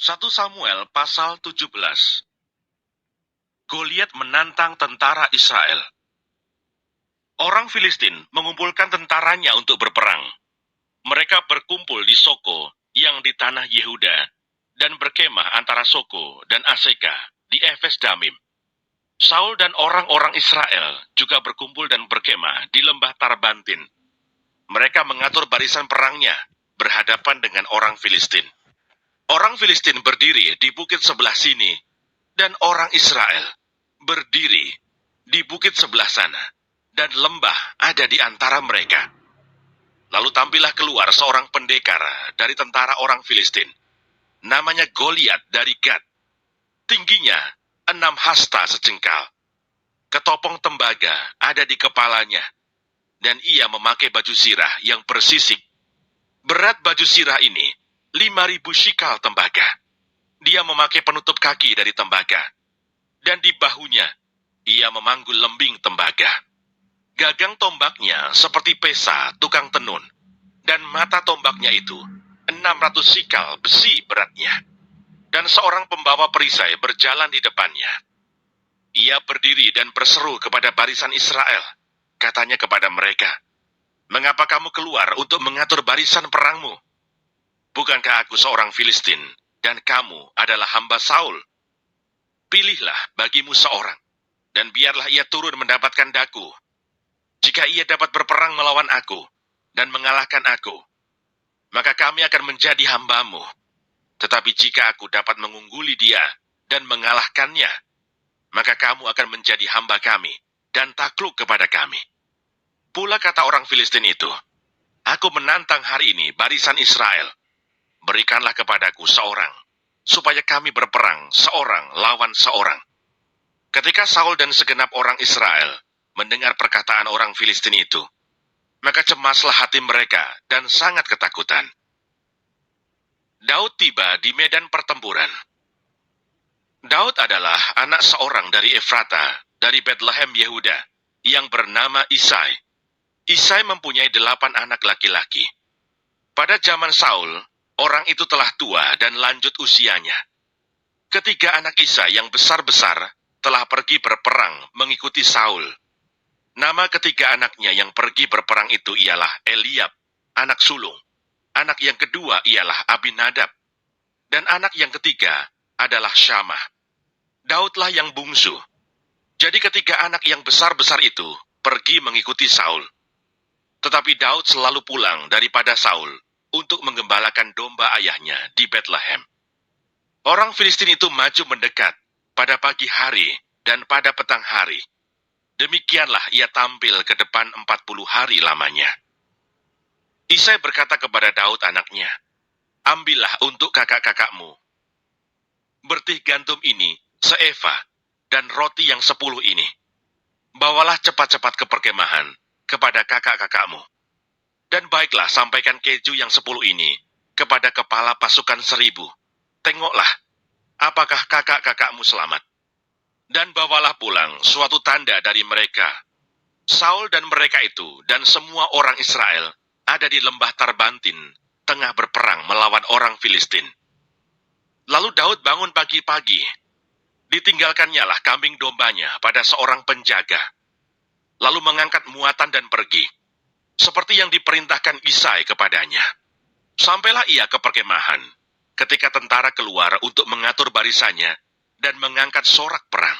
1 Samuel pasal 17. Goliat menantang tentara Israel. Orang Filistin mengumpulkan tentaranya untuk berperang. Mereka berkumpul di Soko yang di tanah Yehuda dan berkemah antara Soko dan Aseka di Efes Damim. Saul dan orang-orang Israel juga berkumpul dan berkemah di lembah Tarbantin. Mereka mengatur barisan perangnya berhadapan dengan orang Filistin. Orang Filistin berdiri di bukit sebelah sini, dan orang Israel berdiri di bukit sebelah sana, dan lembah ada di antara mereka. Lalu tampillah keluar seorang pendekar dari tentara orang Filistin. Namanya Goliat dari Gad. Tingginya 6 hasta sejengkal. Ketopong tembaga ada di kepalanya, dan ia memakai baju sirah yang bersisik. Berat baju sirah ini 5.000 shikal tembaga. Dia memakai penutup kaki dari tembaga, dan di bahunya ia memanggul lembing tembaga. Gagang tombaknya seperti pesa tukang tenun, dan mata tombaknya itu 600 shikal besi beratnya. Dan seorang pembawa perisai berjalan di depannya. Ia berdiri dan berseru kepada barisan Israel. Katanya kepada mereka, "Mengapa kamu keluar untuk mengatur barisan perangmu? Bukankah aku seorang Filistin, dan kamu adalah hamba Saul? Pilihlah bagimu seorang, dan biarlah ia turun mendapatkan daku. Jika ia dapat berperang melawan aku, dan mengalahkan aku, maka kami akan menjadi hambamu. Tetapi jika aku dapat mengungguli dia, dan mengalahkannya, maka kamu akan menjadi hamba kami, dan takluk kepada kami." Pula kata orang Filistin itu, "Aku menantang hari ini barisan Israel. Berikanlah kepadaku seorang, supaya kami berperang seorang lawan seorang." Ketika Saul dan segenap orang Israel mendengar perkataan orang Filistin itu, maka cemaslah hati mereka dan sangat ketakutan. Daud tiba di medan pertempuran. Daud adalah anak seorang dari Efrata, dari Betlehem Yehuda, yang bernama Isai. Isai mempunyai 8 anak laki-laki. Pada zaman Saul, orang itu telah tua dan lanjut usianya. Ketiga anak Isai yang besar-besar telah pergi berperang mengikuti Saul. Nama ketiga anaknya yang pergi berperang itu ialah Eliab, anak sulung. Anak yang kedua ialah Abinadab. Dan anak yang ketiga adalah Syamah. Daudlah yang bungsu. Jadi ketiga anak yang besar-besar itu pergi mengikuti Saul. Tetapi Daud selalu pulang daripada Saul untuk menggembalakan domba ayahnya di Betlehem. Orang Filistin itu maju mendekat pada pagi hari dan pada petang hari. Demikianlah ia tampil ke depan 40 hari lamanya. Isai berkata kepada Daud anaknya, "Ambillah untuk kakak-kakakmu bertih gandum ini seeva dan roti yang 10 ini. Bawalah cepat-cepat ke perkemahan kepada kakak-kakakmu. Dan baiklah sampaikan keju yang 10 ini kepada kepala pasukan 1.000. Tengoklah, apakah kakak-kakakmu selamat. Dan bawalah pulang suatu tanda dari mereka." Saul dan mereka itu dan semua orang Israel ada di lembah Tarbantin, tengah berperang melawan orang Filistin. Lalu Daud bangun pagi-pagi. Ditinggalkannya lah kambing dombanya pada seorang penjaga. Lalu mengangkat muatan dan pergi, seperti yang diperintahkan Isai kepadanya. Sampailah ia ke perkemahan, ketika tentara keluar untuk mengatur barisannya dan mengangkat sorak perang.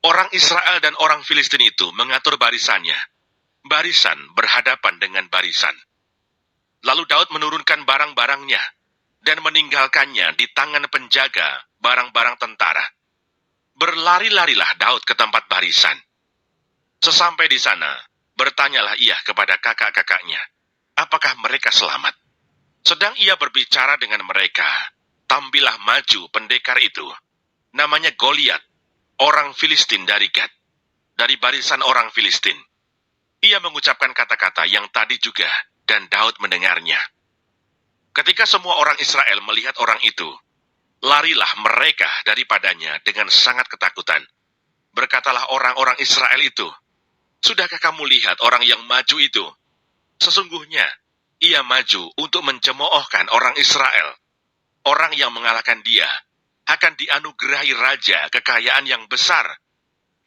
Orang Israel dan orang Filistin itu mengatur barisannya. Barisan berhadapan dengan barisan. Lalu Daud menurunkan barang-barangnya dan meninggalkannya di tangan penjaga barang-barang tentara. Berlari-larilah Daud ke tempat barisan. Sesampai di sana, bertanyalah ia kepada kakak-kakaknya, apakah mereka selamat. Sedang ia berbicara dengan mereka, tampillah maju pendekar itu. Namanya Goliat, orang Filistin dari Gad, dari barisan orang Filistin. Ia mengucapkan kata-kata yang tadi juga, dan Daud mendengarnya. Ketika semua orang Israel melihat orang itu, larilah mereka daripadanya dengan sangat ketakutan. Berkatalah orang-orang Israel itu, "Sudahkah kamu lihat orang yang maju itu? Sesungguhnya, ia maju untuk mencemoohkan orang Israel." orang yang mengalahkan dia akan dianugerahi raja kekayaan yang besar.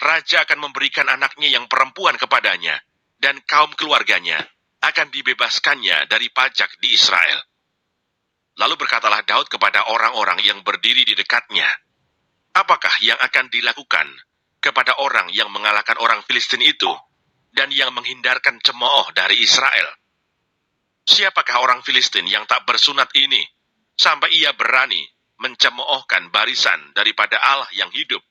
Raja akan memberikan anaknya yang perempuan kepadanya, dan kaum keluarganya akan dibebaskannya dari pajak di Israel. Lalu berkatalah Daud kepada orang-orang yang berdiri di dekatnya, apakah yang akan dilakukan kepada orang yang mengalahkan orang Filistin itu, dan yang menghindarkan cemooh dari Israel? Siapakah orang Filistin yang tak bersunat ini, sampai ia berani mencemoohkan barisan daripada Allah yang hidup?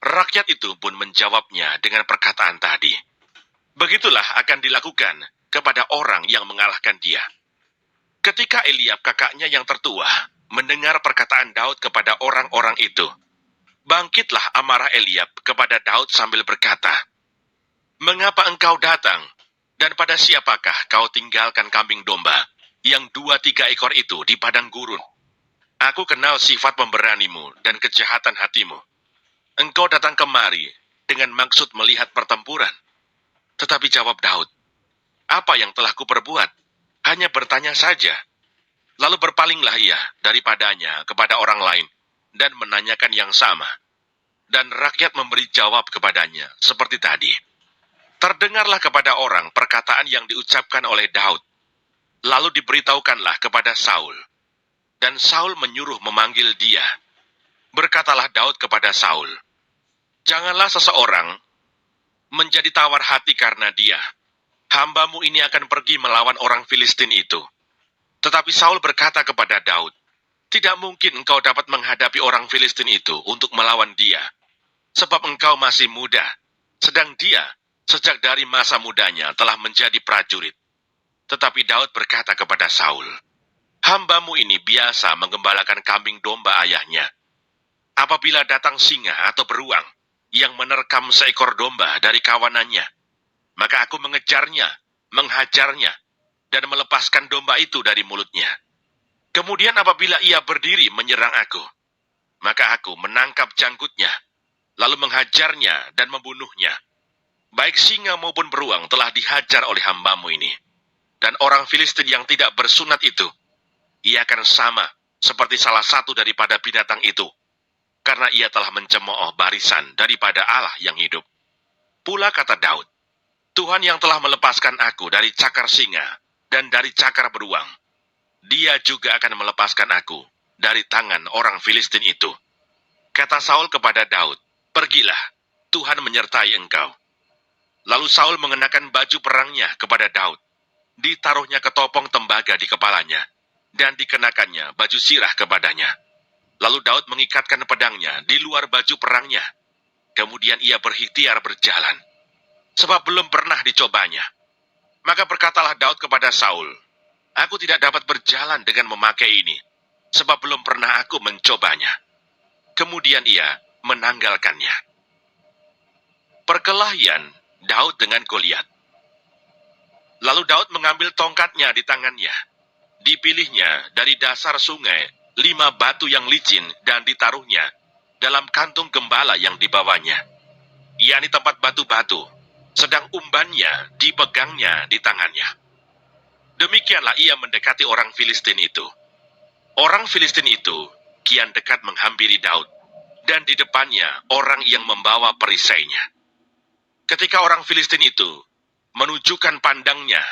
Rakyat itu pun menjawabnya dengan perkataan tadi. Begitulah akan dilakukan kepada orang yang mengalahkan dia. Ketika Eliab kakaknya yang tertua mendengar perkataan Daud kepada orang-orang itu, bangkitlah amarah Eliab kepada Daud sambil berkata, "Mengapa engkau datang, dan pada siapakah kau tinggalkan kambing domba yang 2-3 ekor itu di padang gurun? Aku kenal sifat pemberanimu dan kejahatan hatimu. Engkau datang kemari dengan maksud melihat pertempuran." Tetapi jawab Daud, "Apa yang telah kuperbuat? Hanya bertanya saja." Lalu berpalinglah ia daripadanya kepada orang lain dan menanyakan yang sama. Dan rakyat memberi jawab kepadanya seperti tadi. Terdengarlah kepada orang perkataan yang diucapkan oleh Daud. Lalu diberitahukanlah kepada Saul. Dan Saul menyuruh memanggil dia. Berkatalah Daud kepada Saul, "Janganlah seseorang menjadi tawar hati karena dia. Hambamu ini akan pergi melawan orang Filistin itu." Tetapi Saul berkata kepada Daud, "Tidak mungkin engkau dapat menghadapi orang Filistin itu untuk melawan dia, sebab engkau masih muda, sedang dia sejak dari masa mudanya telah menjadi prajurit." Tetapi Daud berkata kepada Saul, "Hambamu ini biasa menggembalakan kambing domba ayahnya. Apabila datang singa atau beruang yang menerkam seekor domba dari kawanannya, maka aku mengejarnya, menghajarnya, dan melepaskan domba itu dari mulutnya. Kemudian apabila ia berdiri menyerang aku, maka aku menangkap janggutnya, lalu menghajarnya dan membunuhnya. Baik singa maupun beruang telah dihajar oleh hambamu ini. Dan orang Filistin yang tidak bersunat itu, ia akan sama seperti salah satu daripada binatang itu, karena ia telah mencemooh barisan daripada Allah yang hidup." Pula kata Daud, "Tuhan yang telah melepaskan aku dari cakar singa dan dari cakar beruang, dia juga akan melepaskan aku dari tangan orang Filistin itu." Kata Saul kepada Daud, "Pergilah, Tuhan menyertai engkau." Lalu Saul mengenakan baju perangnya kepada Daud, ditaruhnya ketopong tembaga di kepalanya, dan dikenakannya baju sirah kepadanya. Lalu Daud mengikatkan pedangnya di luar baju perangnya. Kemudian ia berikhtiar berjalan, sebab belum pernah dicobanya. Maka berkatalah Daud kepada Saul, "Aku tidak dapat berjalan dengan memakai ini, sebab belum pernah aku mencobanya." Kemudian ia menanggalkannya. Perkelahian Daud dengan Goliat. Lalu Daud mengambil tongkatnya di tangannya. Dipilihnya dari dasar sungai 5 batu yang licin dan ditaruhnya dalam kantung gembala yang dibawanya, yakni tempat batu-batu, sedang umbannya dipegangnya di tangannya. Demikianlah ia mendekati orang Filistin itu. Orang Filistin itu kian dekat menghampiri Daud, dan di depannya orang yang membawa perisainya. Ketika orang Filistin itu menunjukkan pandangnya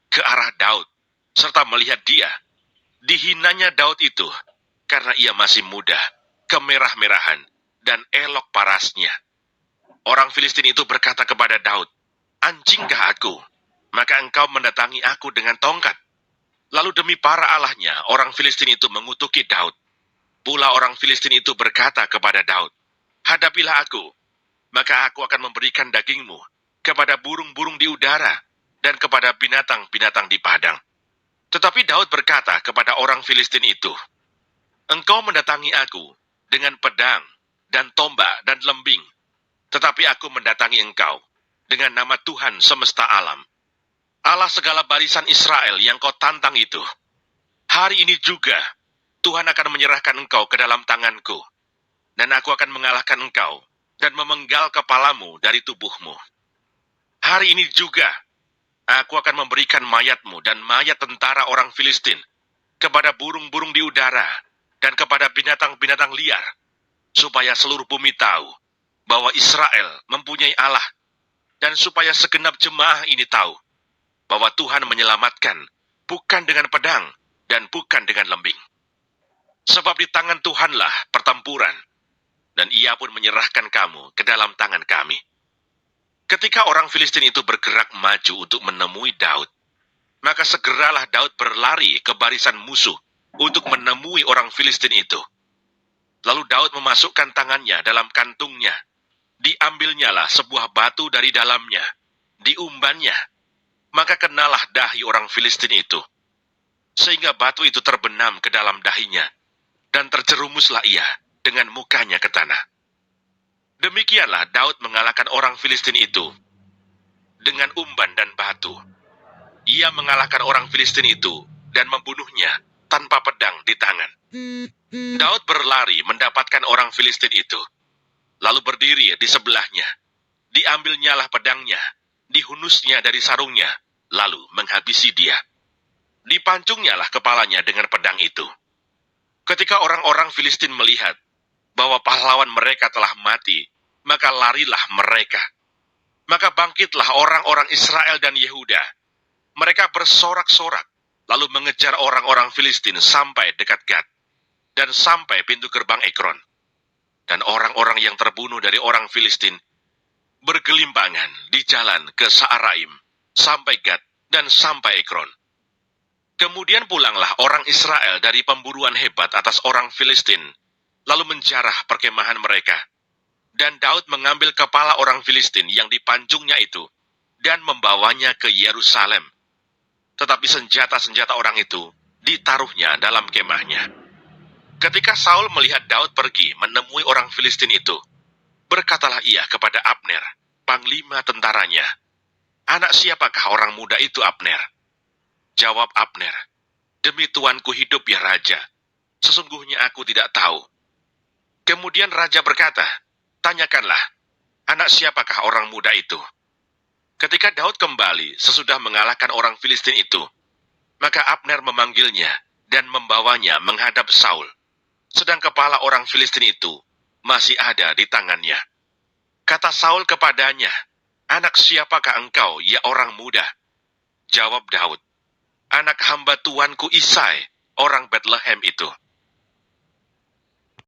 ke arah Daud, serta melihat dia, dihinanya Daud itu karena ia masih muda, kemerah-merahan, dan elok parasnya. Orang Filistin itu berkata kepada Daud, "Anjingkah aku? Maka engkau mendatangi aku dengan tongkat." Lalu demi para allahnya, orang Filistin itu mengutuki Daud. Pula orang Filistin itu berkata kepada Daud, "Hadapilah aku, maka aku akan memberikan dagingmu kepada burung-burung di udara dan kepada binatang-binatang di padang." Tetapi Daud berkata kepada orang Filistin itu, "Engkau mendatangi aku dengan pedang dan tombak dan lembing, tetapi aku mendatangi engkau dengan nama Tuhan semesta alam, Allah segala barisan Israel yang kau tantang itu. Hari ini juga Tuhan akan menyerahkan engkau ke dalam tanganku, dan aku akan mengalahkan engkau dan memenggal kepalamu dari tubuhmu. Hari ini juga aku akan memberikan mayatmu dan mayat tentara orang Filistin kepada burung-burung di udara dan kepada binatang-binatang liar, supaya seluruh bumi tahu bahwa Israel mempunyai Allah, dan supaya segenap jemaah ini tahu bahwa Tuhan menyelamatkan bukan dengan pedang dan bukan dengan lembing. Sebab di tangan Tuhanlah pertempuran, dan ia pun menyerahkan kamu ke dalam tangan kami. Ketika orang Filistin itu bergerak maju untuk menemui Daud, maka segeralah Daud berlari ke barisan musuh untuk menemui orang Filistin itu. Lalu Daud memasukkan tangannya dalam kantungnya, diambilnyalah sebuah batu dari dalamnya, diumbannya, maka kenalah dahi orang Filistin itu, sehingga batu itu terbenam ke dalam dahinya, dan terjerumuslah ia dengan mukanya ke tanah. Demikianlah Daud mengalahkan orang Filistin itu dengan umban dan batu. Ia mengalahkan orang Filistin itu dan membunuhnya tanpa pedang di tangan. Daud berlari mendapatkan orang Filistin itu, lalu berdiri di sebelahnya. Diambilnyalah pedangnya, dihunusnya dari sarungnya, lalu menghabisi dia. Dipancungnyalah kepalanya dengan pedang itu. Ketika orang-orang Filistin melihat bahwa pahlawan mereka telah mati, maka larilah mereka. Maka bangkitlah orang-orang Israel dan Yehuda. Mereka bersorak-sorak, lalu mengejar orang-orang Filistin sampai dekat Gad, dan sampai pintu gerbang Ekron. Dan orang-orang yang terbunuh dari orang Filistin bergelimpangan di jalan ke Saaraim, sampai Gad, dan sampai Ekron. Kemudian pulanglah orang Israel dari pemburuan hebat atas orang Filistin, lalu menjarah perkemahan mereka. Dan Daud mengambil kepala orang Filistin yang dipancungnya itu, dan membawanya ke Yerusalem. Tetapi senjata-senjata orang itu ditaruhnya dalam kemahnya. Ketika Saul melihat Daud pergi menemui orang Filistin itu, berkatalah ia kepada Abner, panglima tentaranya, "Anak siapakah orang muda itu, Abner?" Jawab Abner, "Demi tuanku hidup ya Raja, sesungguhnya aku tidak tahu." Kemudian Raja berkata, "Tanyakanlah, anak siapakah orang muda itu?" Ketika Daud kembali sesudah mengalahkan orang Filistin itu, maka Abner memanggilnya dan membawanya menghadap Saul, sedang kepala orang Filistin itu masih ada di tangannya. Kata Saul kepadanya, "Anak siapakah engkau, ya orang muda?" Jawab Daud, "Anak hamba tuanku Isai, orang Betlehem itu."